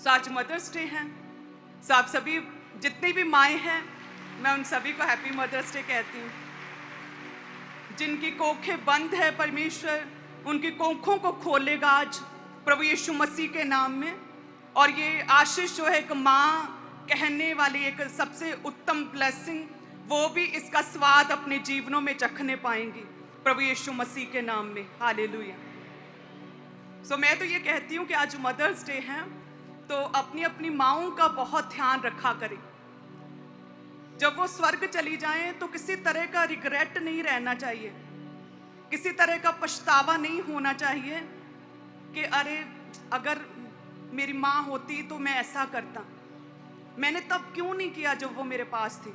आज mother's day है। आप सभी जितनी भी माएँ हैं, मैं उन सभी को हैप्पी मदर्स डे कहती हूँ। जिनकी कोखें बंद है, परमेश्वर उनकी कोखों को खोलेगा आज प्रभु यीशु मसीह के नाम में। और ये आशीष जो है एक माँ कहने वाली एक सबसे उत्तम ब्लेसिंग, वो भी इसका स्वाद अपने जीवनों में चखने पाएंगी प्रभु यीशु मसीह के नाम में। हालेलुया। मैं तो ये कहती हूँ कि आज मदर्स डे है, तो अपनी अपनी माँओं का बहुत ध्यान रखा करें। जब वो स्वर्ग चली जाएं तो किसी तरह का रिग्रेट नहीं रहना चाहिए, किसी तरह का पछतावा नहीं होना चाहिए कि अरे अगर मेरी माँ होती तो मैं ऐसा करता, मैंने तब क्यों नहीं किया जब वो मेरे पास थी,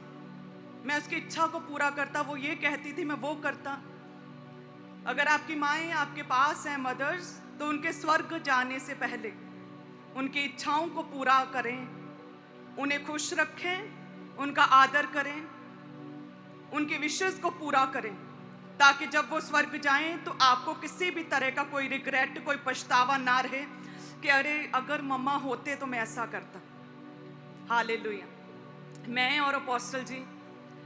मैं उसकी इच्छा को पूरा करता, वो ये कहती थी मैं वो करता। अगर आपकी माएँ आपके पास हैं मदर्स, तो उनके स्वर्ग जाने से पहले उनकी इच्छाओं को पूरा करें, उन्हें खुश रखें, उनका आदर करें, उनके विशेष को पूरा करें, ताकि जब वो स्वर्ग जाएं तो आपको किसी भी तरह का कोई रिग्रेट, कोई पछतावा ना रहे कि अरे अगर मम्मा होते तो मैं ऐसा करता। हालेलुया। मैं और अपोस्टल जी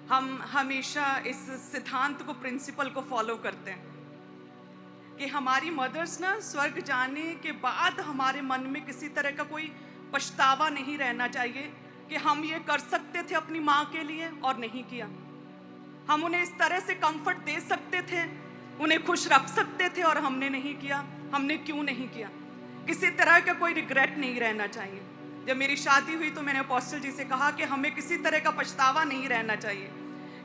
हम हमेशा इस सिद्धांत को, प्रिंसिपल को फॉलो करते हैं कि हमारी मदर्स ना स्वर्ग जाने के बाद हमारे मन में किसी तरह का कोई पछतावा नहीं रहना चाहिए कि हम ये कर सकते थे अपनी माँ के लिए और नहीं किया। हम उन्हें इस तरह से कंफर्ट दे सकते थे, उन्हें खुश रख सकते थे और हमने नहीं किया। हमने क्यों नहीं किया? किसी तरह का कोई रिग्रेट नहीं रहना चाहिए। जब मेरी शादी हुई तो मैंने अपोस्टल जी से कहा कि हमें किसी तरह का पछतावा नहीं रहना चाहिए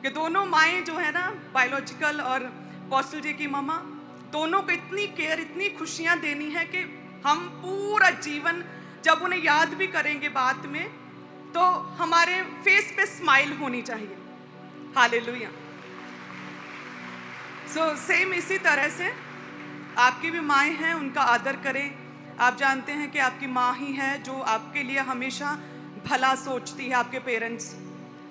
कि दोनों माएँ जो है ना, बायोलॉजिकल और अपोस्टल जी की मम्मा, दोनों को इतनी केयर, इतनी खुशियाँ देनी है कि हम पूरा जीवन जब उन्हें याद भी करेंगे बाद में, तो हमारे फेस पे स्माइल होनी चाहिए। हालेलुया। सेम इसी तरह से आपकी भी माएँ हैं, उनका आदर करें। आप जानते हैं कि आपकी माँ ही है जो आपके लिए हमेशा भला सोचती है। आपके पेरेंट्स,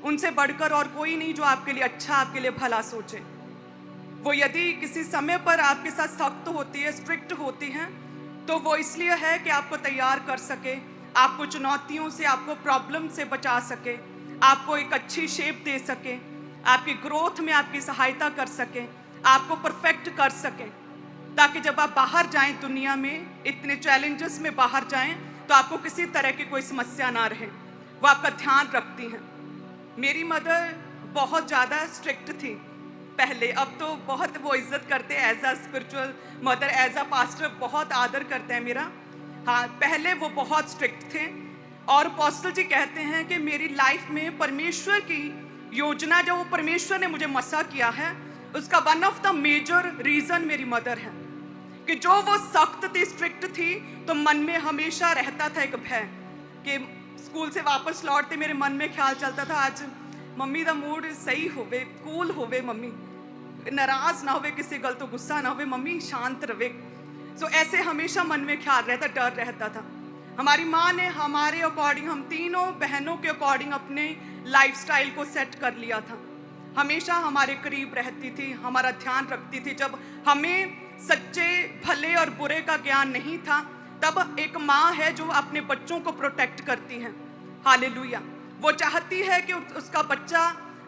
उनसे बढ़कर और कोई नहीं जो आपके लिए अच्छा, आपके लिए भला सोचे। वो यदि किसी समय पर आपके साथ सख्त होती है, स्ट्रिक्ट होती हैं, तो वो इसलिए है कि आपको तैयार कर सके, आपको चुनौतियों से, आपको प्रॉब्लम से बचा सके, आपको एक अच्छी शेप दे सके, आपकी ग्रोथ में आपकी सहायता कर सके, आपको परफेक्ट कर सके, ताकि जब आप बाहर जाएं दुनिया में, इतने चैलेंजेस में बाहर जाएं, तो आपको किसी तरह की कोई समस्या ना रहे। वो आपका ध्यान रखती हैं। मेरी मदर बहुत ज़्यादा स्ट्रिक्ट थी पहले, अब तो बहुत वो इज्जत करते हैं as a spiritual mother, as a pastor बहुत आदर करते हैं मेरा। हाँ, पहले वो बहुत स्ट्रिक्ट थे। और अपोस्टल जी कहते हैं कि मेरी लाइफ में परमेश्वर की योजना, जो वो परमेश्वर ने मुझे मसा किया है, उसका one of the major reason मेरी मदर है। कि जो वो सख्त थी, स्ट्रिक्ट थी, तो मन में हमेशा रहता था एक भय कि स्कूल से वापस लौटते मेरे मन में ख्याल चलता था आज मम्मी दा मूड सही होवे, कूल होवे, मम्मी नाराज ना होवे, किसी गल तो गुस्सा ना होवे, मम्मी शांत रहे। ऐसे हमेशा मन में ख्याल रहता, डर रहता था। हमारी माँ ने हमारे अकॉर्डिंग, हम तीनों बहनों के अकॉर्डिंग अपने लाइफस्टाइल को सेट कर लिया था। हमेशा हमारे करीब रहती थी, हमारा ध्यान रखती थी। जब हमें सच्चे भले और बुरे का ज्ञान नहीं था, तब एक माँ है जो अपने बच्चों को प्रोटेक्ट करती है। हालेलुया। वो चाहती है कि उसका बच्चा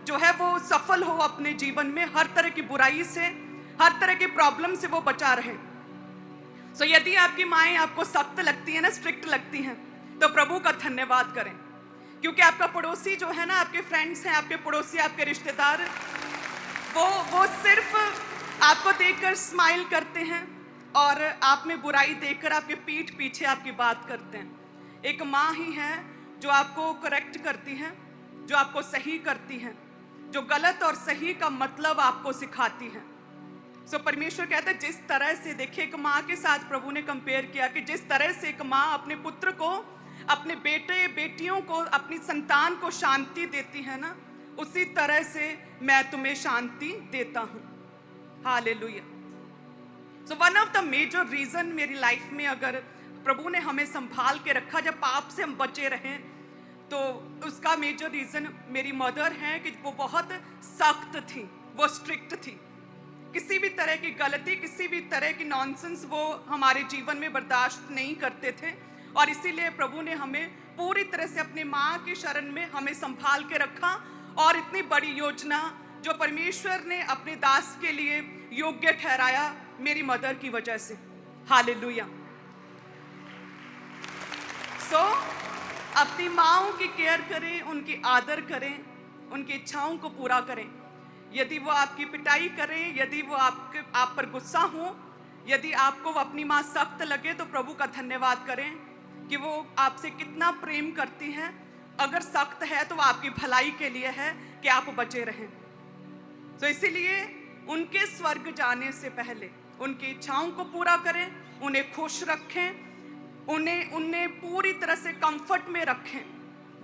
जो है वो सफल हो अपने जीवन में, हर तरह की बुराई से, हर तरह की प्रॉब्लम से वो बचा रहे। यदि आपकी माएँ आपको सख्त लगती है ना, स्ट्रिक्ट लगती हैं, तो प्रभु का धन्यवाद करें, क्योंकि आपका पड़ोसी जो है ना, आपके फ्रेंड्स हैं, आपके पड़ोसी, आपके रिश्तेदार, वो सिर्फ आपको देखकर स्माइल करते हैं और आप में बुराई देखकर आपके पीठ पीछे आपकी बात करते हैं। एक माँ ही है जो आपको करेक्ट करती है, जो आपको सही करती है, जो गलत और सही का मतलब आपको सिखाती है। परमेश्वर कहता है जिस तरह से, देखिए एक माँ के साथ प्रभु ने कंपेयर किया कि जिस तरह से एक माँ अपने पुत्र को, अपने बेटे बेटियों को, अपनी संतान को शांति देती है ना, उसी तरह से मैं तुम्हें शांति देता हूँ। Hallelujah. One of the major reason मेरी लाइफ में, अगर प्रभु ने हमें संभाल के रखा, जब पाप से हम बचे रहें, तो उसका मेजर रीजन मेरी मदर है कि वो बहुत सख्त थी, वो स्ट्रिक्ट थी। किसी भी तरह की गलती, किसी भी तरह की नॉनसेंस वो हमारे जीवन में बर्दाश्त नहीं करते थे। और इसीलिए प्रभु ने हमें पूरी तरह से अपनी माँ के शरण में हमें संभाल के रखा, और इतनी बड़ी योजना जो परमेश्वर ने अपने दास के लिए योग्य ठहराया मेरी मदर की वजह से। हालेलुया। अपनी माँओं की केयर करें, उनकी आदर करें, उनकी इच्छाओं को पूरा करें। यदि वो आपकी पिटाई करें, यदि वो आप पर गुस्सा हो, यदि आपको वो अपनी माँ सख्त लगे, तो प्रभु का धन्यवाद करें कि वो आपसे कितना प्रेम करती हैं। अगर सख्त है तो वो आपकी भलाई के लिए है कि आप बचे रहें। तो इसीलिए उनके स्वर्ग जाने से पहले उनकी इच्छाओं को पूरा करें, उन्हें खुश रखें, उन्हें पूरी तरह से कंफर्ट में रखें,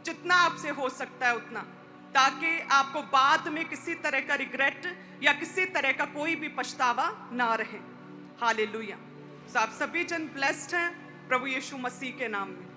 जितना आपसे हो सकता है उतना, ताकि आपको बाद में किसी तरह का रिग्रेट या किसी तरह का कोई भी पछतावा ना रहे। हालेलुया। आप सभी जन ब्लेस्ड हैं प्रभु यीशु मसीह के नाम में।